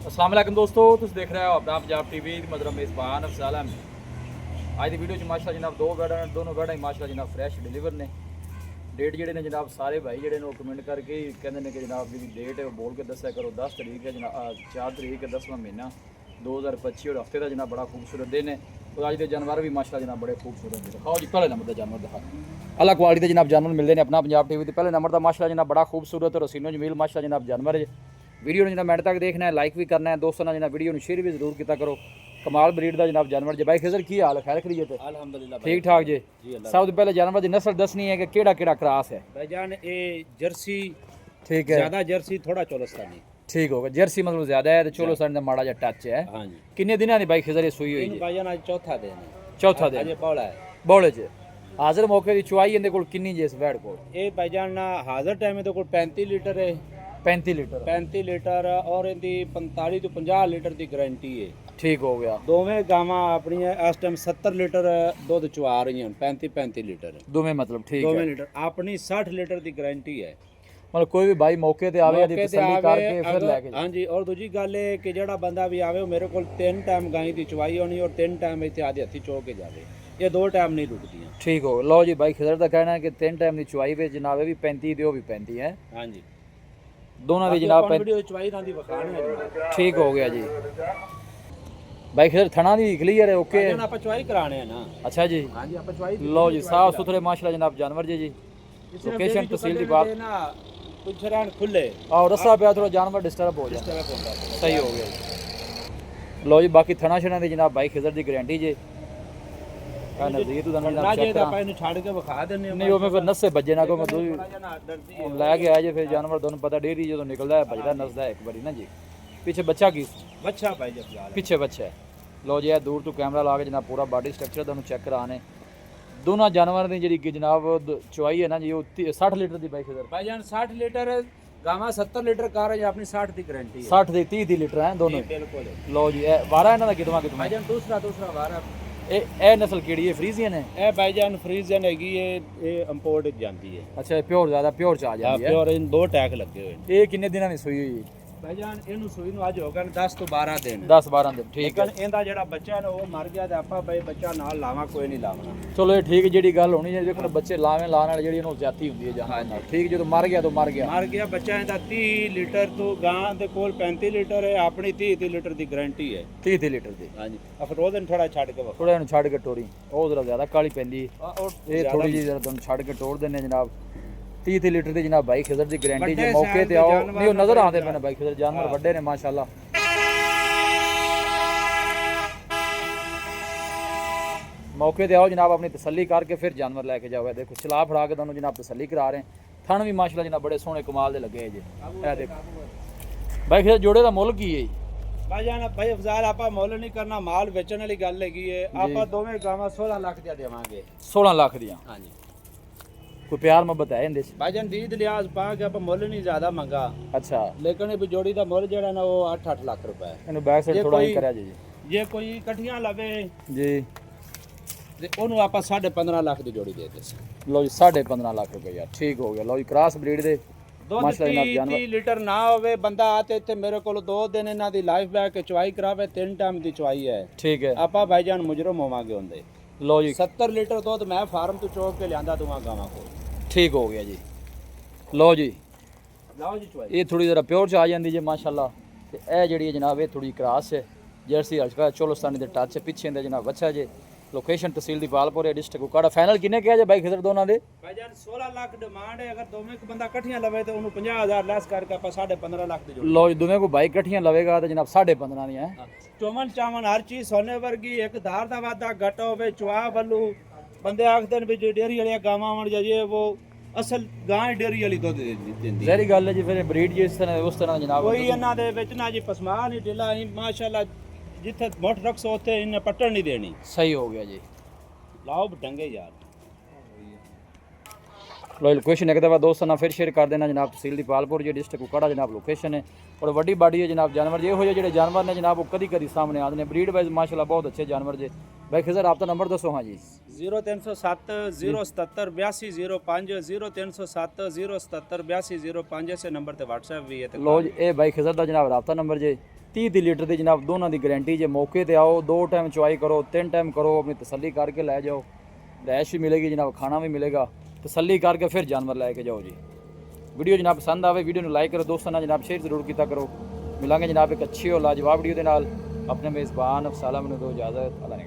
अस्सलाम वालेकुम दोस्तों, तुम देख रहे हो अपना पंजाब टीवी मतलब मेज़बान अफजाल अहमद। आज की वीडियो च माशाल्लाह जनाब दो बैड दोनों बैड माशाल्लाह जनाब फ्रैश डिलीवर ने। डेट जेडे ने जनाब सारे भाई जेडे ने कमेंट करके कहते हैं कि जनाब जी डेट है वो बोल के दस्या करो। 10 तारीख है जनाब 4 तारीख है 10वां महीना 2025 और हफ्ते का जनाब बड़ा खूबसूरत दिन है। और अज के जानवर भी माशाल्लाह जनाब बड़े खूबसूरत ने। दिखाओ जी पहले नंबर का जानवर दिखा अलग क्वालिटी के जनाब जानवर मिलते हैं अपना पंजाब टीवी पर। पहले नंबर का माशाल्लाह जनाब बड़ा खूबसूरत और हसीनो जमील माशाल्लाह जनाब जानवर है। वीडियो जनाब मिनट तक देखना है, लाइक भी करना है, दोस्तों ने जनाब वीडियो शेयर भी जरूर किया करो। कमाल ब्रीड का जनाब जानवर जी। भाई खिजर की हाल खैर खरीजे थे? अल्हम्दुलिल्लाह ठीक ठाक जी। सब तो पहले जानवर की नस्ल दसनी है कि केड़ा केड़ा क्रास है भाईजान। ये जर्सी ठीक है, ज्यादा जर्सी थोड़ा चोलस्तानी ठीक होगा। जर्सी मतलब ज्यादा है तो चलो सन माड़ा जा टच है। हाँ जी। किन्ने दिनों की भाई खिजर सुई हुई इन है? भाईजान आज चौथा दिन है। चौथा दिन अजे पौला है बौले च हाजिर मौके की चुवाई इहदे कोल किन्नी जी इस बैड कोल? ये भाईजान ना हाजिर टाइम तो कोई 35 लीटर है। 35 लीटर 35 लीटर और इनकी 45 तो 50 लीटर की गारंटी है। ठीक हो गया। दोवें गावां अपनी इस टाइम 70 लीटर दुध चुआ रही हैं। 35 लीटर दोवें मतलब ठीक दोवें है। लीटर अपनी 60 लीटर की गारंटी है। मतलब कोई भी भाई मौके ते आवे मौके दी ते तसल्ली आवे, करके फिर अगर- लेके हाँ जी। और दूजी गल है कि जेड़ा बंदा भी आवे वो मेरे को 3 टाइम गाय की चुवाई होनी और 3 टाइम इतने आदि हथी चो के जावे। ये 2 टाइम नहीं रुकदियाँ। ठीक हो। लो जी भाई खिजर का कहना है कि 3 टाइम की चुवाई पे जनाब भी 35 दे भी 35 है हाँ जी। दोनों की बाकी जनाब अपन वीडियो चुवाई ना दी वखाने है जनाब। ठीक हो गया जी। भाई खिजर थना दी क्लियर है ओके? भाईजान आप चुवाई कराने हैं ना। अच्छा जी। हाँ जी। आप चुवाई लो जी साफ सुथरे माशाल्लाह जनाब जानवर जी। लोकेशन तहसील की बात ना कुछ रहन खुले और रस्सा पे थोड़ा जानवर डिस्टर्ब हो इस जाए। तरह होता है। सही हो गया जी। लो जी बाकी थना छना दी जनाब भाई खिजर की गारंटी जी। का नजदीक तो ना जनाब जे चेक दा करा पाई नु छाड़ के वखा देने नहीं वो मैं फिर नस्से बजे ना को मैं दूई डरती है। लै के आए जे फिर जानवर दोनों पता डेरी जो निकलता है भजदा नसदा है एक बारी ना जी। पीछे बच्चा की बच्चा भाई जब फिलहाल पीछे बच्चा है। लो जी दूर तो कैमरा ला के जनाब पूरा बॉडी स्ट्रक्चर तुहानू चेक कराने दोनों जानवर की जी जनाब चुवाई है ना जी वो 60 लीटर की बाइक इधर भाईजान 60 लीटर गावा 70 लीटर कार है अपनी 60 की गारंटी है। 60 दी 30 लीटर है दोनों जी, बिल्कुल है। लो जी वारा इन्हों का कितवा कितवा भाईजान दूसरा वारा ए नस्ल केड़ी है? फ्रीजियन है? ए भाईजान फ्रीजन हैगी ये इंपोर्ट जाती है। अच्छा प्योर ज्यादा प्योर च आ जाती है। प्योर इन 2 टैग लगे हुए हैं। ये किन्ने दिनों की सुई हुई? भाईजान इनू सूई नु आज हो गए 10 तो 12 दिन। 10-12 दिन ठीक है। लेकिन इंदा जेड़ा बच्चा है वो मर गया ते आपा भाई बच्चा नाल लावा कोई नहीं लावना। चलो ये ठीक है जी गल होनी है देखो बच्चे लावे लाने वाली जी ज्यादा होंगी है जानवर नाल ठीक जो मर गया तो मर गया। मर गया बच्चा इंदा 30 लीटर तो गां दे कोल 35 लीटर है अपनी 30 लीटर की गारंटी है। 30 लीटर की हाँ जी। अफरोज ने थोड़ा छड़ के थोड़ा इन्हू छड़ के टोरी वो जरा ज्यादा काली पैंदी ये थोड़ी जी जरा तुम छड़ के टोर देने जनाब 30 लीटर की जनाब भाई खिजर की गारंटी जो मौके ते आओ नहीं वो नजर आते मैंने भाई खिजर जानवर बड़े ने माशाल्लाह। मौके ते आओ जनाब अपनी तसल्ली करके फिर जानवर लेके जाओ। देखो चला फड़ा के दोनों जनाब तसल्ली करा रहे हैं। थन भी माशाल्लाह जनाब बड़े सोहने कमाल दे लगे जी। ए देखो भाई खिजर जोड़े का मुल की है? भाईजान भाई अफजाल आपा मोल नहीं करना माल बेचने वाली गल हैगी है। आपा दोवें गावां 16 लाख दिया देवांगे। 16 लाख दियां? हाँ जी। कोई प्यार मोहब्बत है इंदे च? भाईजान दीद लिहाज पा के आपा मोल नहीं ज्यादा मंगा अच्छा लेकिन ये जोड़ी दा मोल जेड़ा ना वो 8-8 लाख रुपए है। इन्हू बैक साइड ये थोड़ा ही कोई- करया जी जे कोई इकट्ठियां लवे जी। ते ओनू आपा 15.5 लाख की जोड़ी दे दे। लो जी 15.5 लाख रुपया ठीक हो गया। लो जी क्रॉस ब्रीड दे दुध माशाल्लाह जनाब 30 जानवर लीटर ना होवे बंदा आते इत्थे मेरे को 2 दिन इन्हां दी लाइफ बैक चुवाई करावे 3 टाइम दी चुवाई है। ठीक है। आपा भाईजान मुजरम होवांगे हुंदे। लो जी 70 लीटर दुध मैं फार्म तो चोक के लियांदा दूंगा गावां को। ठीक हो गया जी। लो जी लाओ जी चुवाई। ये थोड़ी जरा प्योर च आ जाती जी माशाल्लाह। ते ए जेड़ी है जनाब ये थोड़ी क्रॉस है जर्सी हल्का चोलस्तानी दे टच है पीछे इंदे जनाब अच्छा जे। लोकेशन तहसील दी पालपुर है डिस्ट्रिक्ट कुकाड़ा। फाइनल किन्ने किया जे भाई खिजर दोनों दे? भाईजान 16 लाख डिमांड है अगर दोवें को बंदा इकट्ठियां लवे तो उन्हें 50,000 लेस करके आपा 15.5 लाख दी जोड़ी। लो जी दोनों को भाई कट्ठियां लवेगा तो जनाब 15.5 दी है। चौमन चामन हर चीज सोने वर्गी एक धार दा वादा घट होवे चुआ बल्लू बंदे आखदे ने भी जो डेयरी वाली गावां वन जाइए वो असल गाय डेयरी वाली दुध दिंदी। जहरी गल है जी फिर ब्रीड जी इस तरह उस तरह जनाब कोई इन्हां दे विच ना जी पसमा नहीं ढिला ही माशाल्लाह जिथे मोट रखसो उथे इन्हें पट्टन नहीं देनी। सही हो गया जी। लाओ ढंगे यार। लो लोकेशन एक दफ़ा दोस्तों ना फिर शेयर कर देना जनाब तहसील दी पालपुर जी डिस्ट्रिक्ट कुकाड़ा जनाब लोकेशन है और वड्डी बाडी है जनाब जानवर जे हो जो जानवर ने जनाब वो कदी कदी सामने आते हैं ब्रीड वाइज माशाल्लाह बहुत अच्छे जानवर जे। भाई खिजर आप तो नंबर दसो। हाँ जी 0307 077 8205 0307 077 8205 ऐसे नंबर ते व्हाट्सएप भी है। लो जी ए भाई खिजर का जनाब राबता नंबर जे 30 ਦੀ ਲੀਟਰ ਦੀ ਜਨਾਬ ਦੋਨਾਂ ਦੀ ਗਾਰੰਟੀ ਜੇ ਮੌਕੇ ਤੇ ਆਓ 2 ਟਾਈਮ ਚੁਆਈ ਕਰੋ 3 ਟਾਈਮ ਕਰੋ ਆਪਣੀ ਤਸੱਲੀ ਕਰਕੇ ਲੈ ਜਾਓ ਰੈਸ਼ ਵੀ ਮਿਲੇਗੀ ਜਨਾਬ ਖਾਣਾ ਵੀ ਮਿਲੇਗਾ ਤਸੱਲੀ ਕਰਕੇ ਫਿਰ ਜਾਨਵਰ ਲੈ ਕੇ ਜਾਓ ਜੀ ਵੀਡੀਓ ਜਨਾਬ ਪਸੰਦ ਆਵੇ ਵੀਡੀਓ ਨੂੰ ਲਾਈਕ ਕਰੋ ਦੋਸਤਾਂ ਨਾਲ ਜਨਾਬ ਸ਼ੇਅਰ ਜ਼ਰੂਰ ਕੀਤਾ ਕਰੋ ਮਿਲਾਂਗੇ ਜਨਾਬ ਇੱਕ ਅੱਛੀ और लाजवाब वीडियो ਦੇ ਨਾਲ ਆਪਣੇ ਮੇਜ਼ਬਾਨ ਅਫਸਾਲਾ ਮੈਨੂੰ ਦਿਓ ਇਜਾਜ਼ਤ ਅੱਲਾ ਨੇ